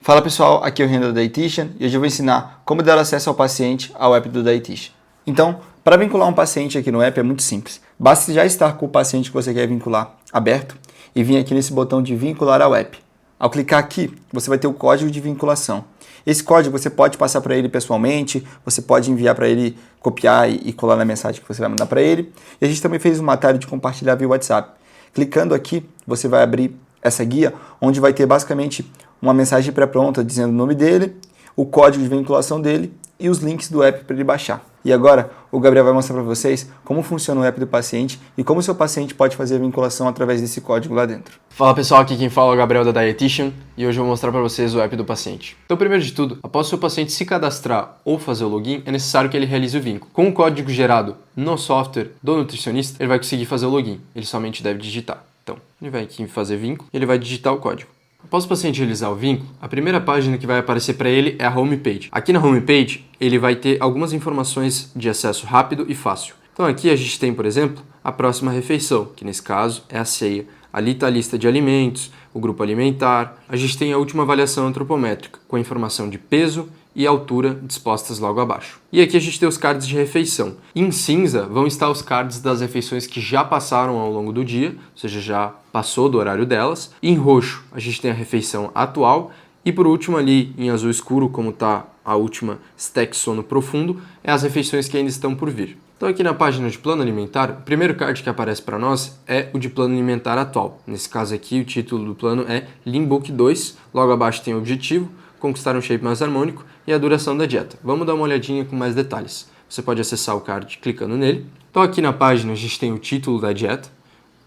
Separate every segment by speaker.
Speaker 1: Fala pessoal, aqui é o Renan do Dietitian e hoje eu vou ensinar como dar acesso ao paciente ao app do Dietitian. Então, para vincular um paciente aqui no app é muito simples. Basta já estar com o paciente que você quer vincular aberto e vir aqui nesse botão de vincular ao app. Ao clicar aqui, você vai ter o código de vinculação. Esse código você pode passar para ele pessoalmente, você pode enviar para ele, copiar e colar na mensagem que você vai mandar para ele. E a gente também fez um atalho de compartilhar via WhatsApp. Clicando aqui, você vai abrir essa guia, onde vai ter basicamente uma mensagem pré-pronta dizendo o nome dele, o código de vinculação dele e os links do app para ele baixar. E agora o Gabriel vai mostrar para vocês como funciona o app do paciente e como o seu paciente pode fazer a vinculação através desse código lá dentro.
Speaker 2: Fala pessoal, aqui quem fala é o Gabriel da Dietitian e hoje eu vou mostrar para vocês o app do paciente. Então, primeiro de tudo, após o seu paciente se cadastrar ou fazer o login, é necessário que ele realize o vínculo. Com o código gerado no software do nutricionista, ele vai conseguir fazer o login. Ele somente deve digitar. Então, ele vai aqui em fazer vínculo e ele vai digitar o código. Após o paciente realizar o vínculo, a primeira página que vai aparecer para ele é a homepage. Aqui na homepage, ele vai ter algumas informações de acesso rápido e fácil. Então aqui a gente tem, por exemplo, a próxima refeição, que nesse caso é a ceia. Ali está a lista de alimentos, o grupo alimentar. A gente tem a última avaliação antropométrica, com a informação de peso e altura dispostas logo abaixo. E aqui a gente tem os cards de refeição. Em cinza vão estar os cards das refeições que já passaram ao longo do dia, ou seja, já passou do horário delas. E em roxo a gente tem a refeição atual. E por último ali em azul escuro, como está a última stack sono profundo, é as refeições que ainda estão por vir. Então aqui na página de plano alimentar, o primeiro card que aparece para nós é o de plano alimentar atual. Nesse caso aqui o título do plano é Lean Bulk 2, logo abaixo tem o objetivo, conquistar um shape mais harmônico e a duração da dieta. Vamos dar uma olhadinha com mais detalhes. Você pode acessar o card clicando nele. Então aqui na página a gente tem o título da dieta,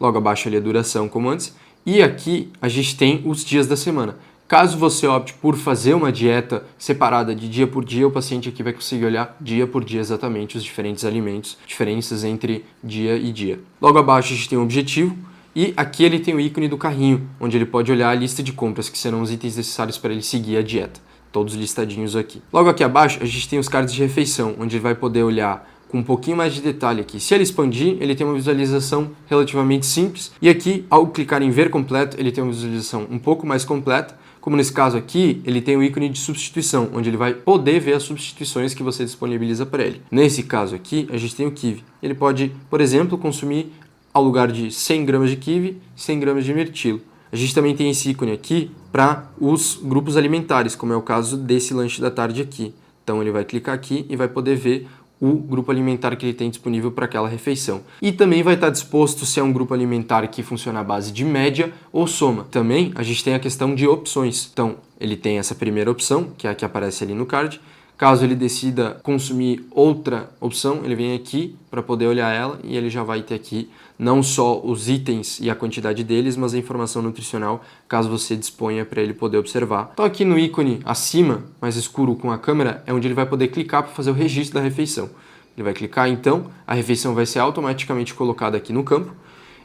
Speaker 2: logo abaixo ali a duração como antes, e aqui a gente tem os dias da semana. Caso você opte por fazer uma dieta separada de dia por dia, o paciente aqui vai conseguir olhar dia por dia exatamente os diferentes alimentos, diferenças entre dia e dia. Logo abaixo a gente tem o objetivo e aqui ele tem o ícone do carrinho, onde ele pode olhar a lista de compras, que serão os itens necessários para ele seguir a dieta. Todos listadinhos aqui. Logo aqui abaixo a gente tem os cards de refeição, onde ele vai poder olhar com um pouquinho mais de detalhe aqui. Se ele expandir, ele tem uma visualização relativamente simples. E aqui, ao clicar em ver completo, ele tem uma visualização um pouco mais completa. Como nesse caso aqui, ele tem o ícone de substituição, onde ele vai poder ver as substituições que você disponibiliza para ele. Nesse caso aqui, a gente tem o kiwi. Ele pode, por exemplo, consumir ao lugar de 100 gramas de kiwi, 100 gramas de mirtilo. A gente também tem esse ícone aqui para os grupos alimentares, como é o caso desse lanche da tarde aqui. Então ele vai clicar aqui e vai poder ver o grupo alimentar que ele tem disponível para aquela refeição. E também vai estar disposto se é um grupo alimentar que funciona à base de média ou soma. Também a gente tem a questão de opções. Então ele tem essa primeira opção, que é a que aparece ali no card. Caso ele decida consumir outra opção, ele vem aqui para poder olhar ela e ele já vai ter aqui não só os itens e a quantidade deles, mas a informação nutricional, caso você disponha para ele poder observar. Então aqui no ícone acima, mais escuro com a câmera, é onde ele vai poder clicar para fazer o registro da refeição. Ele vai clicar, então a refeição vai ser automaticamente colocada aqui no campo.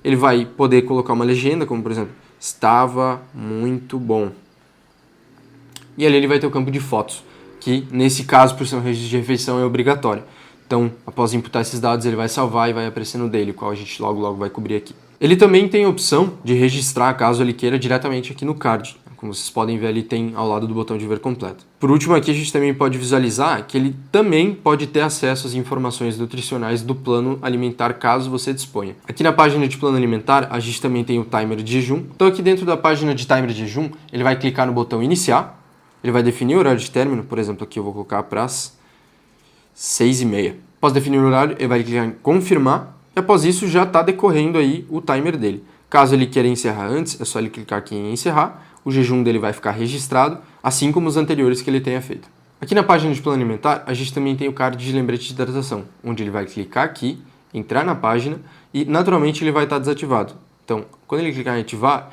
Speaker 2: Ele vai poder colocar uma legenda, como por exemplo, estava muito bom. E ali ele vai ter o campo de fotos, que nesse caso, por ser um registro de refeição, é obrigatório. Então, após imputar esses dados, ele vai salvar e vai aparecer no daily, qual a gente logo vai cobrir aqui. Ele também tem a opção de registrar, caso ele queira, diretamente aqui no card. Como vocês podem ver ali, tem ao lado do botão de ver completo. Por último, aqui a gente também pode visualizar que ele também pode ter acesso às informações nutricionais do plano alimentar, caso você disponha. Aqui na página de plano alimentar, a gente também tem o timer de jejum. Então, aqui dentro da página de timer de jejum, ele vai clicar no botão iniciar. Ele vai definir o horário de término, por exemplo, aqui eu vou colocar para as 6h30. Após definir o horário, ele vai clicar em confirmar e após isso já está decorrendo aí o timer dele. Caso ele queira encerrar antes, é só ele clicar aqui em encerrar, o jejum dele vai ficar registrado, assim como os anteriores que ele tenha feito. Aqui na página de plano alimentar, a gente também tem o card de lembrete de hidratação, onde ele vai clicar aqui, entrar na página e naturalmente ele vai estar desativado. Então, quando ele clicar em ativar,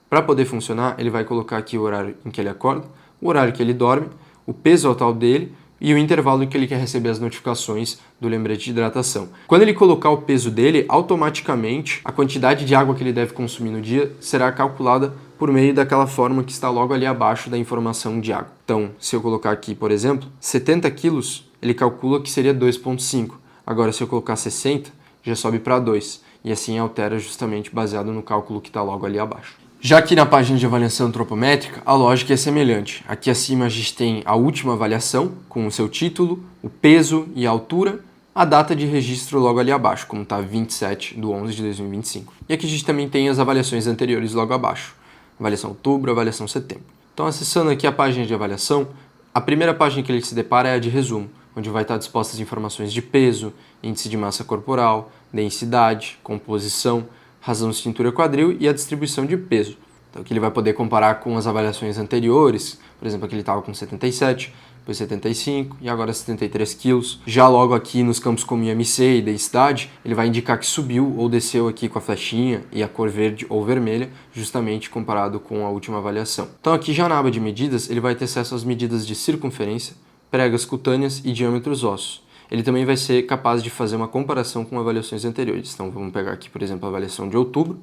Speaker 2: para poder funcionar, ele vai colocar aqui o horário em que ele acorda, o horário que ele dorme, o peso total dele e o intervalo em que ele quer receber as notificações do lembrete de hidratação. Quando ele colocar o peso dele, automaticamente a quantidade de água que ele deve consumir no dia será calculada por meio daquela fórmula que está logo ali abaixo da informação de água. Então, se eu colocar aqui, por exemplo, 70 quilos, ele calcula que seria 2,5. Agora, se eu colocar 60, já sobe para 2. E assim altera justamente baseado no cálculo que está logo ali abaixo. Já aqui na página de avaliação antropométrica, a lógica é semelhante. Aqui acima a gente tem a última avaliação, com o seu título, o peso e a altura, a data de registro logo ali abaixo, como está 27/11/2025. E aqui a gente também tem as avaliações anteriores logo abaixo. Avaliação outubro, avaliação setembro. Então, acessando aqui a página de avaliação, a primeira página que ele se depara é a de resumo, onde vai estar dispostas informações de peso, índice de massa corporal, densidade, composição, razão de cintura quadril e a distribuição de peso. Então aqui ele vai poder comparar com as avaliações anteriores, por exemplo, aqui ele estava com 77, depois 75 e agora 73 quilos. Já logo aqui nos campos como IMC e densidade, ele vai indicar que subiu ou desceu aqui com a flechinha e a cor verde ou vermelha, justamente comparado com a última avaliação. Então aqui já na aba de medidas, ele vai ter acesso às medidas de circunferência, pregas cutâneas e diâmetros ósseos. Ele também vai ser capaz de fazer uma comparação com avaliações anteriores. Então vamos pegar aqui, por exemplo, a avaliação de outubro,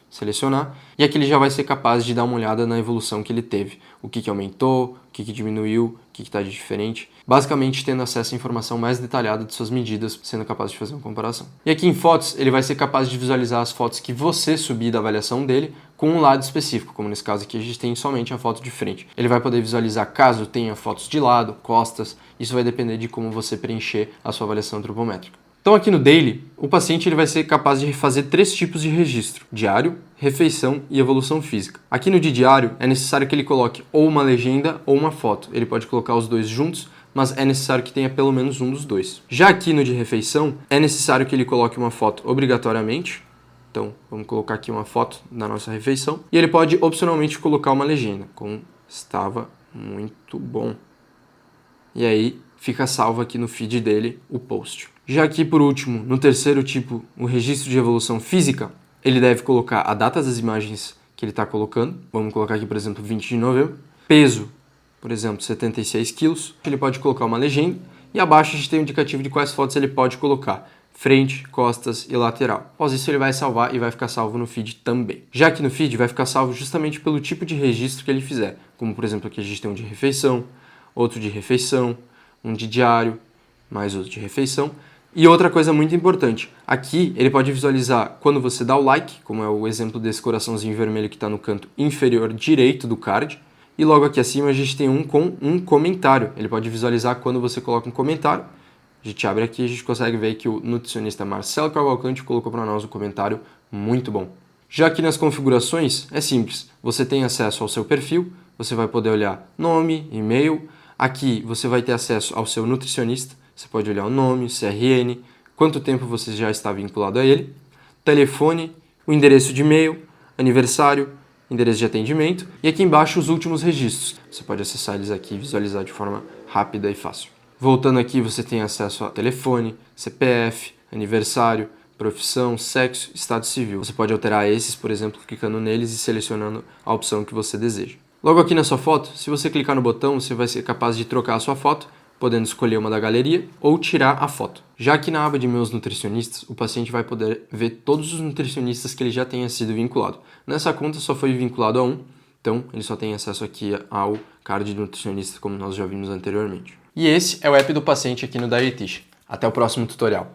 Speaker 2: selecionar, e aqui ele já vai ser capaz de dar uma olhada na evolução que ele teve. O que aumentou, o que diminuiu, o que está de diferente. Basicamente tendo acesso à informação mais detalhada de suas medidas, sendo capaz de fazer uma comparação. E aqui em fotos, ele vai ser capaz de visualizar as fotos que você subir da avaliação dele com um lado específico, como nesse caso aqui a gente tem somente a foto de frente. Ele vai poder visualizar caso tenha fotos de lado, costas, isso vai depender de como você preencher a sua avaliação antropométrica. Então aqui no Daily, o paciente ele vai ser capaz de fazer 3 tipos de registro: diário, refeição e evolução física. Aqui no de diário, é necessário que ele coloque ou uma legenda ou uma foto. Ele pode colocar os dois juntos, mas é necessário que tenha pelo menos um dos dois. Já aqui no de refeição, é necessário que ele coloque uma foto obrigatoriamente. Então, vamos colocar aqui uma foto da nossa refeição. E ele pode opcionalmente colocar uma legenda, como "estava muito bom". E aí, fica salvo aqui no feed dele o post. Já aqui, por último, no terceiro tipo, o registro de evolução física, ele deve colocar a data das imagens que ele está colocando. Vamos colocar aqui, por exemplo, 20 de novembro. Peso, por exemplo, 76 quilos. Ele pode colocar uma legenda. E abaixo a gente tem um indicativo de quais fotos ele pode colocar: frente, costas e lateral. Após isso, ele vai salvar e vai ficar salvo no feed também. Já aqui no feed, vai ficar salvo justamente pelo tipo de registro que ele fizer. Como, por exemplo, aqui a gente tem um de refeição, outro de refeição, um de diário, mais outro de refeição. E outra coisa muito importante, aqui ele pode visualizar quando você dá o like, como é o exemplo desse coraçãozinho vermelho que está no canto inferior direito do card. E logo aqui acima a gente tem um com um comentário. Ele pode visualizar quando você coloca um comentário. A gente abre aqui e a gente consegue ver que o nutricionista Marcelo Cavalcante colocou para nós um comentário muito bom. Já aqui nas configurações é simples, você tem acesso ao seu perfil, você vai poder olhar nome, e-mail. Aqui você vai ter acesso ao seu nutricionista, você pode olhar o nome, o CRN, quanto tempo você já está vinculado a ele, telefone, o endereço de e-mail, aniversário, endereço de atendimento e aqui embaixo os últimos registros. Você pode acessar eles aqui e visualizar de forma rápida e fácil. Voltando aqui, você tem acesso a telefone, CPF, aniversário, profissão, sexo, estado civil. Você pode alterar esses, por exemplo, clicando neles e selecionando a opção que você deseja. Logo aqui na sua foto, se você clicar no botão, você vai ser capaz de trocar a sua foto, podendo escolher uma da galeria ou tirar a foto. Já aqui na aba de meus nutricionistas, o paciente vai poder ver todos os nutricionistas que ele já tenha sido vinculado. Nessa conta só foi vinculado a um, então ele só tem acesso aqui ao card de nutricionista, como nós já vimos anteriormente. E esse é o app do paciente aqui no Dietitian. Até o próximo tutorial.